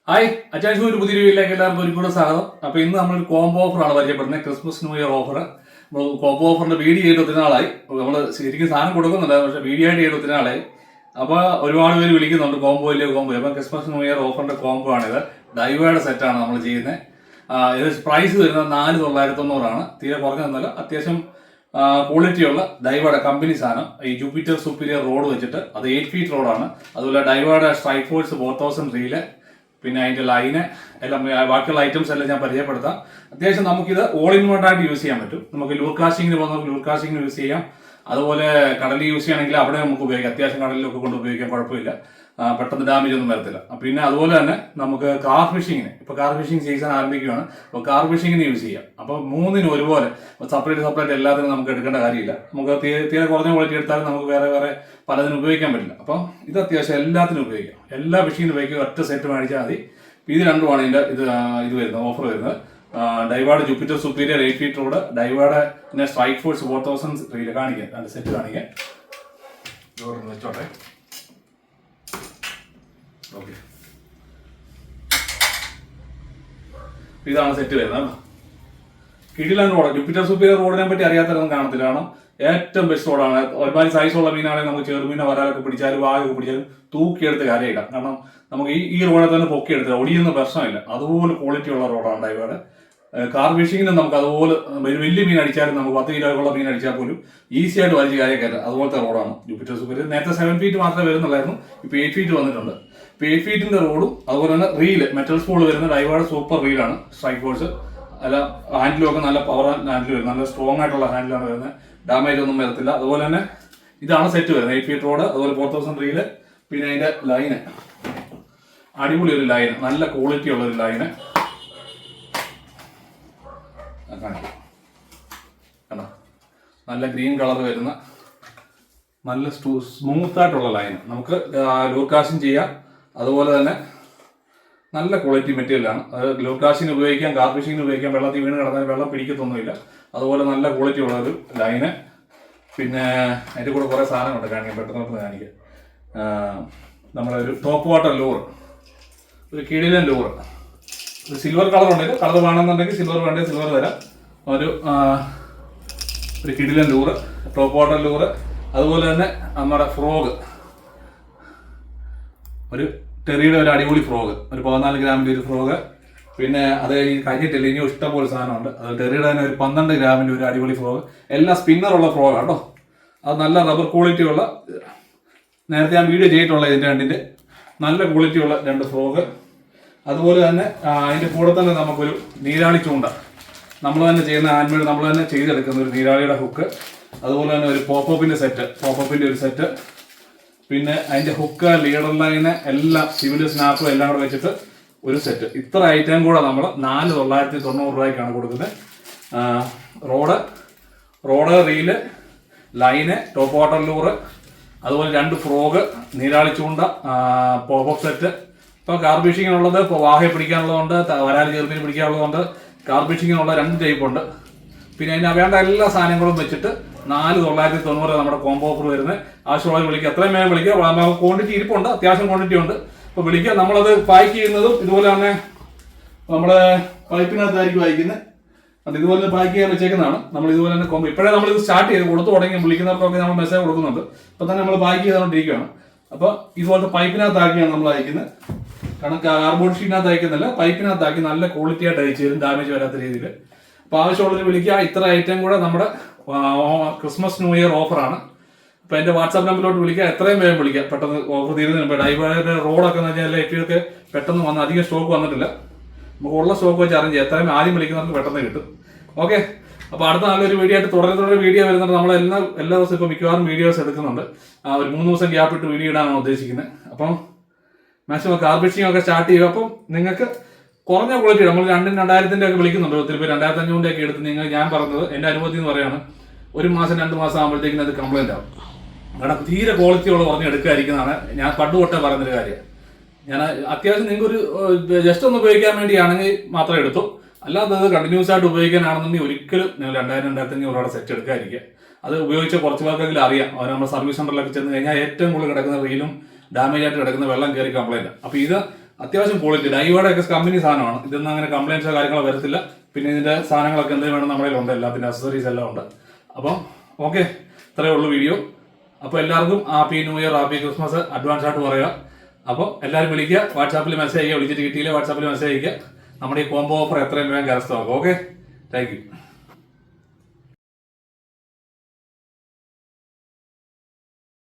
Hi അച്ചാൻസ് ഒരു പുതിയ വീട്ടിലേക്ക് എല്ലാവർക്കും ഒരിക്കലും സ്വാഗതം. അപ്പോൾ ഇന്ന് നമ്മളൊരു കോംബോ ഓഫറാണ് പരിചയപ്പെടുന്നത്. Christmas new year offer. Combo ഓഫറിന്റെ വീഡിയോ ചെയ്ത് ഒത്തിരി നാളായി. നമ്മൾ ശരിക്കും സാധനം കൊടുക്കുന്നുണ്ട്, പക്ഷേ വീഡിയോ ആയിട്ട് ചെയ്ത് ഒത്തിരി നാളായി. അപ്പോൾ ഒരുപാട് പേര് വിളിക്കുന്നുണ്ട് കോംബോ ഇല്ലേ കോംബോ. അപ്പം ക്രിസ്മസ് ന്യൂ ഇയർ ഓഫറിന്റെ കോംബോ ആണിത്. ഡൈവേയുടെ സെറ്റാണ് നമ്മൾ ചെയ്യുന്നത്. ഇത് പ്രൈസ് വരുന്നത് 4,990 തീരെ കുറഞ്ഞതെന്നല്ല, അത്യാവശ്യം ക്വാളിറ്റിയുള്ള ഡൈവയുടെ കമ്പനി സാധനം. ഈ ജൂപ്പിറ്റർ സുപ്പീരിയർ റോഡ് വെച്ചിട്ട്, അത് 8 ഫീറ്റ് റോഡാണ്. അതുപോലെ ഡൈവയുടെ സ്ട്രൈക്ക് ഫോഴ്സ് 4000 റീല്, പിന്നെ അതിൻ്റെ ലൈന് എല്ലാം, ബാക്കിയുള്ള ഐറ്റംസ് എല്ലാം ഞാൻ പരിചയപ്പെടുത്താം. അത്യാവശ്യം നമുക്കിത് ഓൾ ഇൻ വൺ ആയിട്ട് യൂസ് ചെയ്യാൻ പറ്റും. നമുക്ക് ലൂർ കാസ്റ്റിങ്ങിന് പോകുന്നവർക്ക് ലൂർ കാസ്റ്റിങ്ങിന് യൂസ് ചെയ്യാം. അതുപോലെ കടലിൽ യൂസ് ചെയ്യണമെങ്കിൽ അവിടെ നമുക്ക് ഉപയോഗിക്കാം. അത്യാവശ്യം കടലിലൊക്കെ കൊണ്ട് ഉപയോഗിക്കാൻ കുഴപ്പമില്ല, പെട്ടെന്ന് ഡാമേജ് ഒന്നും വരത്തില്ല. പിന്നെ അതുപോലെ തന്നെ നമുക്ക് കാർ ഫിഷിങ്ങിന്, ഇപ്പോൾ കാർ ഫിഷിംഗ് സീസൺ ആരംഭിക്കുകയാണ്, അപ്പോൾ കാർ ഫിഷിങ്ങിന് യൂസ് ചെയ്യാം. അപ്പോൾ മൂന്നിനും ഒരുപോലെ സെപ്പറേറ്റ് എല്ലാത്തിനും നമുക്ക് എടുക്കേണ്ട കാര്യമില്ല. നമുക്ക് തീരെ കുറഞ്ഞ ക്വാളിറ്റി എടുത്താലും നമുക്ക് വേറെ പലതിനും ഉപയോഗിക്കാൻ പറ്റില്ല. അപ്പം ഇത് അത്യാവശ്യം എല്ലാത്തിനും ഉപയോഗിക്കാം. എല്ലാ ഫിഷിങ്ങിനും ഉപയോഗിക്കുക. ഒറ്റ സെറ്റ് മേടിച്ചാൽ മതി. ഇത് രണ്ടുമാണ് ഇതിൻ്റെ ഇത് വരുന്നത്, ഓഫർ വരുന്നത്. ഡൈവാഡ് ജൂപ്പിറ്റർ സുപ്പീരിയർ 8 ഫീറ്റ് റോഡ്, ഡൈവാഡ് പിന്നെ സ്ട്രൈക്ക് ഫോഴ്സ് 4000 റീല് കാണിക്കാൻ, രണ്ട് സെറ്റ് കാണിക്കാൻ. വെച്ചോട്ടെ. ഓക്കെ, ഇതാണ് സെറ്റ് വരുന്നത്. കിടിലൻ റോഡ്. ജൂപ്പിറ്റർ സുപ്പീരിയർ റോഡിനെ പറ്റി അറിയാത്തതൊന്നും കാണത്തില്ല, കാരണം ഏറ്റവും ബെസ്റ്റ് റോഡാണ്. ഒരുപാട് സൈസുള്ള മീനാണെങ്കിൽ നമുക്ക് ചെറുമീനെ വരാലൊക്കെ പിടിച്ചാലും വായൊക്കെ പിടിച്ചാലും തൂക്കിയെടുത്ത് കരയിടാം. കാരണം നമുക്ക് ഈ റോഡിൽ തന്നെ പൊക്കിയെടുത്ത് ഒടിയുന്ന പ്രശ്നമില്ല. അതുപോലെ ക്വാളിറ്റി ഉള്ള റോഡാണ് ഡൈവേഡ്. കാർ ഫിഷിങ്ങിന് നമുക്ക് അതുപോലെ വലിയ മീൻ അടിച്ചാലും, നമുക്ക് 10 കിലോയുള്ള മീൻ അടിച്ചാൽ പോലും ഈസി ആയിട്ട് വലിച്ച് കാര്യം കയറ്റാം. അതുപോലത്തെ റോഡാണ് ജൂപ്പിറ്റർ സുപ്പീരിയർ. നേരത്തെ 7 ഫീറ്റ് മാത്രമേ വരുന്നുള്ളായിരുന്നു, ഇപ്പോൾ 8 ഫീറ്റ് വന്നിട്ടുണ്ട്. ഇപ്പോൾ 8 ഫീറ്റിന്റെ റോഡും അതുപോലെ തന്നെ റീല് മെറ്റൽ സ്പൂൾ വരുന്ന ഡൈവേഡ് സൂപ്പർ റീലാണ്. സ്ട്രൈക്ക് ഫോഴ്സ് അല്ല, ഹാൻഡിലും ഒക്കെ നല്ല പവർ ഹാൻഡിൽ വരും, നല്ല സ്ട്രോങ് ആയിട്ടുള്ള ഹാൻഡിലാണ് വരുന്നത്. ഡാമേജ് ഒന്നും വരത്തില്ല. അതുപോലെ തന്നെ ഇതാണ് സെറ്റ് വരുന്നത്, 8 ഫീറ്റ് റോഡ്, അതുപോലെ 4000 റീല്. പിന്നെ അതിന്റെ ലൈന് അടിപൊളി ഒരു ലൈന്, നല്ല ക്വാളിറ്റി ഉള്ള ഒരു ലൈന് കാണിക്കാം. കണ്ടോ, നല്ല ഗ്രീൻ കളർ വരുന്ന നല്ല സ്മൂത്ത് ആയിട്ടുള്ള ലൈന്. നമുക്ക് ലൂർ കാസ്റ്റിംഗ് ചെയ്യാം. അതുപോലെ തന്നെ നല്ല ക്വാളിറ്റി മെറ്റീരിയലാണ്. അത് ലൂർ കാസ്റ്റിംഗ് ഉപയോഗിക്കാം, കാർ ഫിഷിങ്ങിന് ഉപയോഗിക്കാം. വെള്ളത്തിൽ വീണ് കിടന്നാൽ വെള്ളം പിടിക്കത്തൊന്നുമില്ല. അതുപോലെ നല്ല ക്വാളിറ്റി ഉള്ള ഒരു ലൈന്. പിന്നെ അതിൻ്റെ കൂടെ കുറേ സാധനമുണ്ട് കാണിക്കാം, പെട്ടെന്ന് കാണിക്കാം. നമ്മുടെ ഒരു ടോപ്പ് വാട്ടർ ലൂർ, ഒരു കിടിലൻ ലൂർ, ഒരു സിൽവർ കളർ ഉണ്ടെങ്കിൽ കളർ വേണമെന്നുണ്ടെങ്കിൽ സിൽവർ വേണ്ടെങ്കിൽ സിൽവർ തരാം. ഒരു കിടിലൻ ലൂറ്, ടോപ്പ് വാട്ടർ ലൂറ്. അതുപോലെ തന്നെ നമ്മുടെ ഫ്രോഗ്, ഒരു ടെറിയുടെ ഒരു അടിപൊളി ഫ്രോഗ്, ഒരു 14 ഗ്രാമിൻ്റെ ഒരു ഫ്രോഗ്. പിന്നെ അത് കഴിഞ്ഞിട്ടില്ല, ഇനി ഇഷ്ടംപോലെ സാധനമുണ്ട്. അത് ടെറിയുടെ തന്നെ ഒരു 12 ഗ്രാമിൻ്റെ ഒരു അടിപൊളി ഫ്രോഗ്. എല്ലാം സ്പിന്നറുള്ള ഫ്രോഗ് കേട്ടോ. അത് നല്ല റബ്ബർ ക്വാളിറ്റി ഉള്ള, നേരത്തെ ഞാൻ വീഡിയോ ചെയ്തിട്ടുള്ള ഇതിൻ്റെ രണ്ടിൻ്റെ നല്ല ക്വാളിറ്റി ഉള്ള 2 ഫ്രോഗ്. അതുപോലെ തന്നെ അതിൻ്റെ കൂടെ തന്നെ നമുക്കൊരു നീരാളി ചൂണ്ട, നമ്മൾ തന്നെ ചെയ്യുന്ന ഹാൻഡ്മെയ്ഡ്, നമ്മൾ തന്നെ ചെയ്തെടുക്കുന്ന ഒരു നീരാളിയുടെ ഹുക്ക്. അതുപോലെ തന്നെ ഒരു പോപ്പപ്പിൻ്റെ ഒരു സെറ്റ്. പിന്നെ അതിൻ്റെ ഹുക്ക്, ലീഡർ ലൈന് എല്ലാം, സിവിൽ സ്നാപ്പും എല്ലാം കൂടെ വെച്ചിട്ട് ഒരു സെറ്റ്. ഇത്ര ഐറ്റം കൂടെ നമ്മൾ 4,990 കൊടുക്കുന്നത്. Rod reel, line, top water lure, അതുപോലെ 2 ഫ്രോഗ്, നീരാളി ചൂണ്ട, പോപ്പപ്പ് സെറ്റ്. ഇപ്പോൾ കാർ ഫിഷിങ്ങിനുള്ളത്, ഇപ്പോൾ വാഹയെ പിടിക്കാനുള്ളതുണ്ട്, വരാൽ ചെറുമീൻ പിടിക്കാനുള്ളതുണ്ട്. കാർ ഫിഷിങ്ങിനുള്ള 2 ടൈപ്പ് ഉണ്ട്. പിന്നെ അതിന് വേണ്ട എല്ലാ സാധനങ്ങളും വെച്ചിട്ട് 4,990 നമ്മുടെ കോംബോ ഓഫർ വരുന്നത്. ആവശ്യമുള്ളവർ വിളിക്കുക, എത്രയും വേഗം വിളിക്കുക. ക്വാണ്ടിറ്റി ഇരിപ്പുണ്ട്, അത്യാവശ്യം ക്വാണ്ടിറ്റി ഉണ്ട്. അപ്പോൾ വിളിക്കുക. നമ്മളത് പാക്ക് ചെയ്യുന്നതും ഇതുപോലെ തന്നെ നമ്മുടെ പൈപ്പിനകത്തായിരിക്കും അയക്കുന്നത്. അത് ഇതുപോലെ പാക്ക് ചെയ്യാൻ വെച്ചേക്കുന്നതാണ്. നമ്മൾ ഇതുപോലെ തന്നെ കോംബോ ഇപ്പോഴേ നമ്മളിത് സ്റ്റാർട്ട് ചെയ്ത് കൊടുത്തു തുടങ്ങി. വിളിക്കുന്നവർക്കൊക്കെ നമ്മൾ മെസ്സേജ് കൊടുക്കുന്നുണ്ട്. അപ്പോൾ തന്നെ നമ്മൾ പാക്ക് ചെയ്തുകൊണ്ടിരിക്കുകയാണ്. അപ്പോൾ ഇതുപോലത്തെ പൈപ്പിനകത്താക്കിയാണ് നമ്മൾ അയക്കുന്നത്. കാരണം കാർബോർഡ് ഷീറ്റിനകത്ത് അയക്കുന്നില്ല, പൈപ്പിനകത്താക്കി നല്ല ക്വാളിറ്റി ആയിട്ട് അയച്ചു തരും, ഡാമേജ് വരാത്ത രീതിയിൽ. അപ്പോൾ ആവശ്യമുള്ളവർ വിളിക്കുക. ഇത്ര ഐറ്റം കൂടെ നമ്മുടെ ക്രിസ്മസ് ന്യൂ ഇയർ ഓഫറാണ്. അപ്പോൾ എൻ്റെ വാട്സാപ്പ് നമ്പറിലോട്ട് വിളിക്കുക, എത്രയും വേഗം വിളിക്കുക. പെട്ടെന്ന് ഓഫർ തീരുന്നതിന് മുമ്പ്. ഡൈവേഡ് റോഡൊക്കെ എന്ന് വെച്ചാൽ എപ്പിയൊക്കെ പെട്ടെന്ന് വന്ന് അധികം സ്റ്റോക്ക് വന്നിട്ടില്ല. നമുക്ക് ഉള്ള സ്റ്റോക്ക് വെച്ച് അറേഞ്ച് ചെയ്യാം. എത്രയും ആദ്യം വിളിക്കുന്നവർക്ക് പെട്ടെന്ന് കിട്ടും. ഓക്കെ, അപ്പോൾ അടുത്ത നല്ലൊരു വീഡിയോ ആയിട്ട് തുടരെ വീഡിയോ വരുന്നുണ്ട്. നമ്മൾ എല്ലാ ദിവസവും ഇപ്പോൾ മിക്കവാറും വീഡിയോസ് എടുക്കുന്നുണ്ട്. ഒരു 3 ദിവസം ഗ്യാപ്പ് ഇട്ട് വീഡിയോ ഇടാനാണ് ഉദ്ദേശിക്കുന്നത്. അപ്പം മാക്സിമം കാർ ഫിഷിംഗ് ഒക്കെ സ്റ്റാർട്ട് ചെയ്യുക. അപ്പം നിങ്ങൾക്ക് കുറഞ്ഞ ക്വാളിറ്റി, നമ്മൾ 2,000 ഒക്കെ വിളിക്കുന്നുണ്ട്. ഒത്തിരി പേര് 2,500 ഒക്കെ എടുത്ത് ഞാൻ പറഞ്ഞത് എൻ്റെ അനുമതി എന്ന് പറയാണ്, 1 മാസം 2 മാസം ആകുമ്പോഴത്തേക്കും അത് കംപ്ലൈന്റ് ആവും. കാരണം തീരെ ക്വാളിറ്റി ഉള്ള പറഞ്ഞ് എടുക്കാതിരിക്കുന്നതാണ് ഞാൻ പണ്ട് തൊട്ടേ പറയുന്നൊരു കാര്യം. ഞാൻ അത്യാവശ്യം നിങ്ങൾക്കൊരു ജസ്റ്റ് ഒന്ന് ഉപയോഗിക്കാൻ വേണ്ടിയാണെങ്കിൽ മാത്രം എടുത്തു. അല്ലാതെ അത് കണ്ടിന്യൂസ് ആയിട്ട് ഉപയോഗിക്കാനാണെന്നുണ്ടെങ്കിൽ ഒരിക്കലും നിങ്ങൾ 2,000-2,500 സെറ്റ് എടുക്കാതിരിക്കുക. അത് ഉപയോഗിച്ച കുറച്ച് പേർക്കെങ്കിലും അറിയാം. അവർ നമ്മുടെ സർവീസ് സെന്ററിലൊക്കെ ചെന്ന് കഴിഞ്ഞാൽ ഏറ്റവും കൂടുതൽ കിടക്കുന്ന റീലും ഡാമേജ് ആയിട്ട് കിടക്കുന്ന വെള്ളം കയറി കംപ്ലൈന്റ്. അപ്പോൾ ഇത് അത്യാവശ്യം ക്വാളിറ്റി ഡൈവയുടെ ഒക്കെ കമ്പനി സാധനമാണ്. ഇതൊന്നും അങ്ങനെ കംപ്ലൈൻസോ കാര്യങ്ങളോ വരത്തില്ല. പിന്നെ ഇതിന്റെ സാധനങ്ങളൊക്കെ എന്തെങ്കിലും വേണം നമ്മുടെ കയ്യിലുണ്ട്, എല്ലാത്തിന്റെ അക്സസറീസ് എല്ലാം ഉണ്ട്. അപ്പം ഓക്കെ, ഇത്രയേ ഉള്ളൂ വീഡിയോ. അപ്പോൾ എല്ലാവർക്കും happy new year, happy Christmas advance ആയിട്ട് പറയുക. അപ്പോൾ എല്ലാവരും വിളിക്കുക, വാട്സാപ്പിൽ മെസ്സേജ് ചെയ്യുക, വിളിച്ചിട്ട് കിട്ടിയില്ല വാട്സാപ്പിൽ മെസ്സേജ് അയക്കുക. നമ്മുടെ ഈ കോംബോ ഓഫർ എത്രയും വേഗം കരസ്ഥമാക്കുക. Okay, thank you.